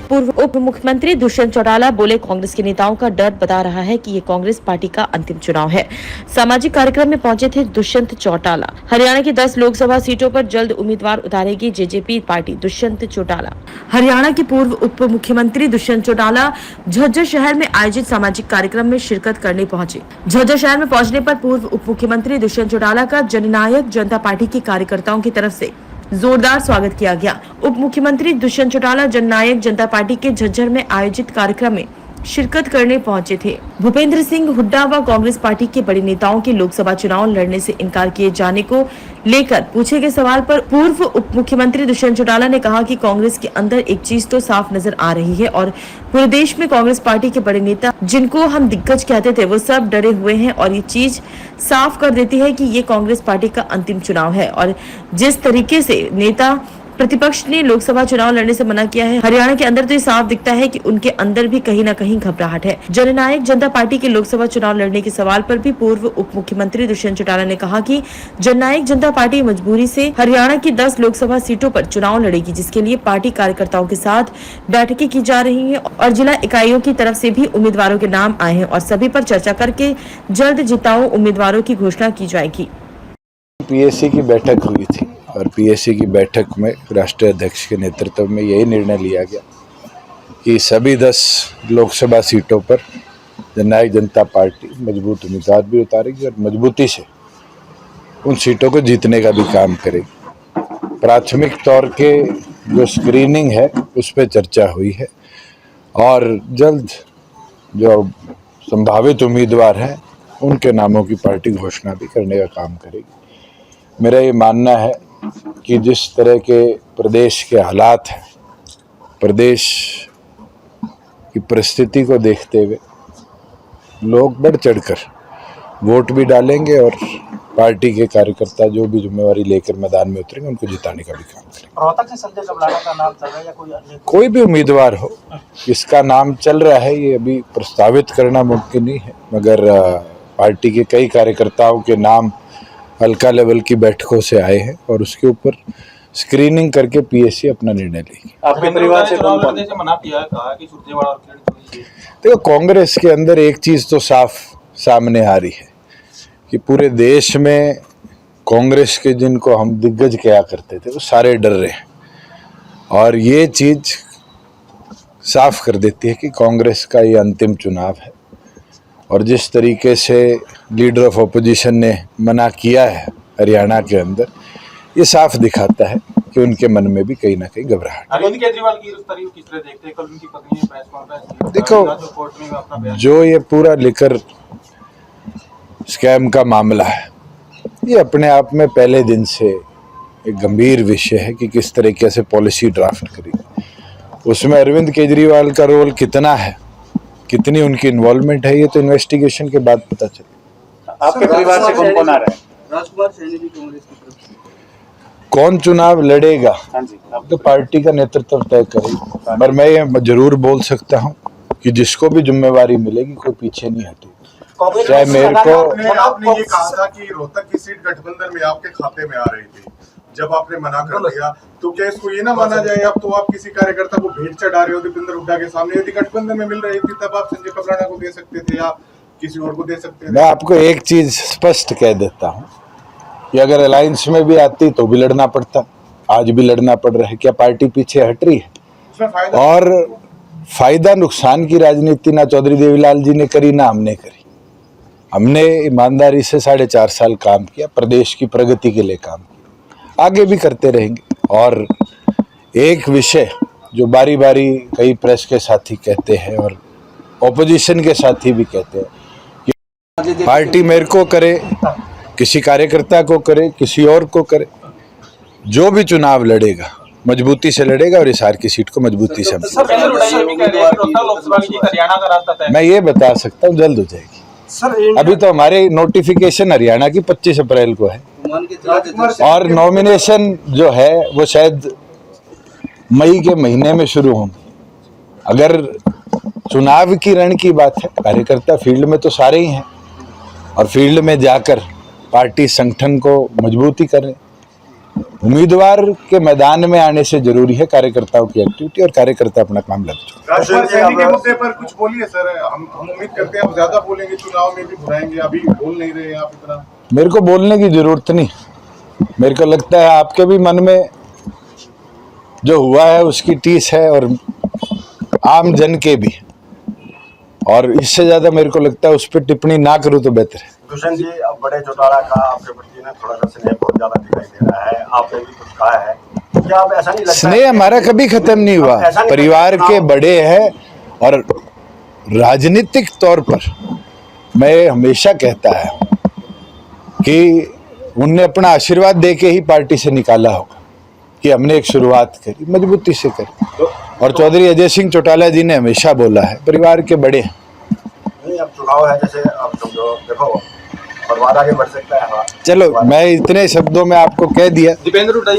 पूर्व उप मुख्यमंत्री दुष्यंत चौटाला बोले, कांग्रेस के नेताओं का डर बता रहा है कि ये कांग्रेस पार्टी का अंतिम चुनाव है। सामाजिक कार्यक्रम में पहुंचे थे दुष्यंत चौटाला। हरियाणा की 10 लोकसभा सीटों पर जल्द उम्मीदवार उतारेगी जेजेपी पार्टी। दुष्यंत चौटाला। हरियाणा के पूर्व उप मुख्यमंत्री दुष्यंत चौटाला झज्जर शहर में आयोजित सामाजिक कार्यक्रम में शिरकत करने पहुंचे। झज्जर शहर में पहुंचने पर पूर्व उप मुख्यमंत्री दुष्यंत चौटाला का जननायक जनता पार्टी के कार्यकर्ताओं की तरफ से जोरदार स्वागत किया गया। उप मुख्यमंत्री दुष्यंत चौटाला जननायक जनता पार्टी के झज्जर में आयोजित कार्यक्रम में शिरकत करने पहुंचे थे। भूपेंद्र सिंह हुड्डा व कांग्रेस पार्टी के बड़े नेताओं के लोकसभा चुनाव लड़ने से इनकार किए जाने को लेकर पूछे गए सवाल पर पूर्व उप मुख्यमंत्री दुष्यंत चौटाला ने कहा कि कांग्रेस के अंदर एक चीज तो साफ नजर आ रही है और पूरे देश में कांग्रेस पार्टी के बड़े नेता जिनको हम दिग्गज कहते थे वो सब डरे हुए हैं और ये चीज साफ कर देती है कि ये कांग्रेस पार्टी का अंतिम चुनाव है। और जिस तरीके से नेता प्रतिपक्ष ने लोकसभा चुनाव लड़ने से मना किया है, हरियाणा के अंदर तो ये साफ दिखता है कि उनके अंदर भी कहीं न कहीं घबराहट है। जननायक जनता पार्टी के लोकसभा चुनाव लड़ने के सवाल पर भी पूर्व उप मुख्यमंत्री दुष्यंत चौटाला ने कहा कि जननायक जनता पार्टी मजबूरी से हरियाणा की 10 लोकसभा सीटों पर चुनाव लड़ेगी, जिसके लिए पार्टी कार्यकर्ताओं के साथ बैठकें की जा रही है और जिला इकाइयों की तरफ से भी उम्मीदवारों के नाम आए हैं और सभी पर चर्चा करके जल्द जिताऊ उम्मीदवारों की घोषणा की जाएगी। पीएससी की बैठक हुई थी और पीएससी की बैठक में राष्ट्रीय अध्यक्ष के नेतृत्व में यही निर्णय लिया गया कि सभी 10 लोकसभा सीटों पर जननायक जनता पार्टी मजबूत उम्मीदवार भी उतारेगी और मजबूती से उन सीटों को जीतने का भी काम करेगी। प्राथमिक तौर के जो स्क्रीनिंग है उस पर चर्चा हुई है और जल्द जो संभावित उम्मीदवार हैं उनके नामों की पार्टी घोषणा भी करने का काम करेगी। मेरा ये मानना है कि जिस तरह के प्रदेश के हालात हैं, प्रदेश की परिस्थिति को देखते हुए लोग बढ़ चढ़कर वोट भी डालेंगे और पार्टी के कार्यकर्ता जो भी जिम्मेवारी लेकर मैदान में उतरेंगे उनको जिताने का भी काम करेंगे। रोहतक से संजय कबलाड़ा का नाम चल रहा है या कोई अन्य? कोई भी उम्मीदवार हो, इसका नाम चल रहा है, ये अभी प्रस्तावित करना मुमकिन नहीं है, मगर पार्टी के कई कार्यकर्ताओं के नाम हल्का लेवल की बैठकों से आए हैं और उसके ऊपर स्क्रीनिंग करके पीएससी अपना निर्णय लेगी। आपके परिवार से कौन से मना किया है, कहा कि सुरजेवाला और किरण? देखो, कांग्रेस के अंदर एक चीज तो साफ सामने आ रही है कि पूरे देश में कांग्रेस के जिनको हम दिग्गज क्या करते थे वो सारे डर रहे हैं और ये चीज साफ कर देती है कि कांग्रेस का ये अंतिम चुनाव है। और जिस तरीके से लीडर ऑफ अपोजिशन ने मना किया है हरियाणा के अंदर, ये साफ दिखाता है कि उनके मन में भी कहीं ना कहीं घबराहट। अरविंद केजरीवाल की उस तारीफ किस तरह देखते हैं? कल उनकी पत्नी ने प्रेस कॉन्फ्रेंस की। देखो, जो ये पूरा लिकर स्कैम का मामला है, ये अपने आप में पहले दिन से एक गंभीर विषय है कि किस तरीके से पॉलिसी ड्राफ्ट करेगी। उसमें अरविंद केजरीवाल का रोल कितना है, कितनी उनकी इन्वॉल्वमेंट है, ये तो इन्वेस्टिगेशन के बाद पता चले। आपके परिवार से कौन कौन आ रहा है? राजकुमार सैनी भी कांग्रेस की तरफ से। कौन चुनाव लड़ेगा तो पार्टी का नेतृत्व तय करेगी, पर मैं ये जरूर बोल सकता हूँ कि जिसको भी जिम्मेवारी मिलेगी कोई पीछे नहीं हटेगी। चाहे मेरे को आपने ये कहा था कि रोहतक की सीट गठबंधन में आपके खाते में आ रही थी, जब आपने मना कर दिया तो क्या इसको ये ना माना जाए अब तो आप किसी कार्यकर्ता को भेंट चढ़ा रहे हो दीपेंद्र हुड्डा के सामने? यदि गठबंधन में मिल रही थी तब आप संजय कबलाड़ा को दे सकते थे या किसी और को दे सकते थे। मैं आपको एक चीज स्पष्ट कह देता हूँ कि अगर अलायंस में भी आती तो भी लड़ना पड़ता, आज भी लड़ना पड़ रहा है। क्या पार्टी पीछे हट रही है? और फायदा नुकसान की राजनीति ना चौधरी देवीलाल जी ने करी ना हमने करी। हमने ईमानदारी से 4.5 साल काम किया, प्रदेश की प्रगति के लिए काम किया, आगे भी करते रहेंगे। और एक विषय जो बारी बारी कई प्रेस के साथी कहते हैं और ऑपोजिशन के साथी भी कहते हैं कि पार्टी मेरे को करे, किसी कार्यकर्ता को करे, किसी और को करे, जो भी चुनाव लड़ेगा मजबूती से लड़ेगा और इस हार की सीट को मजबूती से मैं ये बता सकता हूँ जल्द हो जाएगी। अभी तो हमारे नोटिफिकेशन हरियाणा की 25 अप्रैल को है और नॉमिनेशन जो है वो शायद मई के महीने में शुरू होंगे। अगर चुनाव की रण की बात है, कार्यकर्ता फील्ड में तो सारे ही हैं और फील्ड में जाकर पार्टी संगठन को मजबूती करें, उम्मीदवार के मैदान में आने से जरूरी है कार्यकर्ताओं की एक्टिविटी, और कार्यकर्ता अपना काम लग जाए। राजकुमार सैनी के मुद्दे पर कुछ बोलिए सर, हम उम्मीद करते हैं आप ज्यादा बोलेंगे, चुनाव में भी बुलाएंगे, अभी बोल नहीं रहे आप इतना। मेरे को बोलने की जरूरत नहीं, मेरे को लगता है आपके भी मन में जो हुआ है उसकी टीस है, और आम जन के भी, और इससे ज्यादा मेरे को लगता है उस पर टिप्पणी ना करूं तो बेहतर है। दुष्यंत जी, अब बड़े चौटाला का आपके प्रति ना थोड़ा सा स्नेह बहुत ज्यादा दिखाई दे रहा है, आपने भी कुछ कहा है, क्या आप ऐसा नहीं लगता? स्नेह हमारा कभी खत्म नहीं हुआ, परिवार के बड़े हैं, और राजनीतिक तौर पर मैं हमेशा कहता है कि उनने अपना आशीर्वाद दे के ही पार्टी से निकाला होगा, कि हमने एक शुरुआत करी, मजबूती से करी, और चौधरी अजय सिंह चौटाला जी ने हमेशा बोला है परिवार के बड़े हैं। नहीं, अब चुनाव है, जैसे अब समझो देखो बर्बाद आगे बढ़ सकता है। चलो मैं इतने शब्दों में आपको कह दिया। दीपेंद्र हुड्डा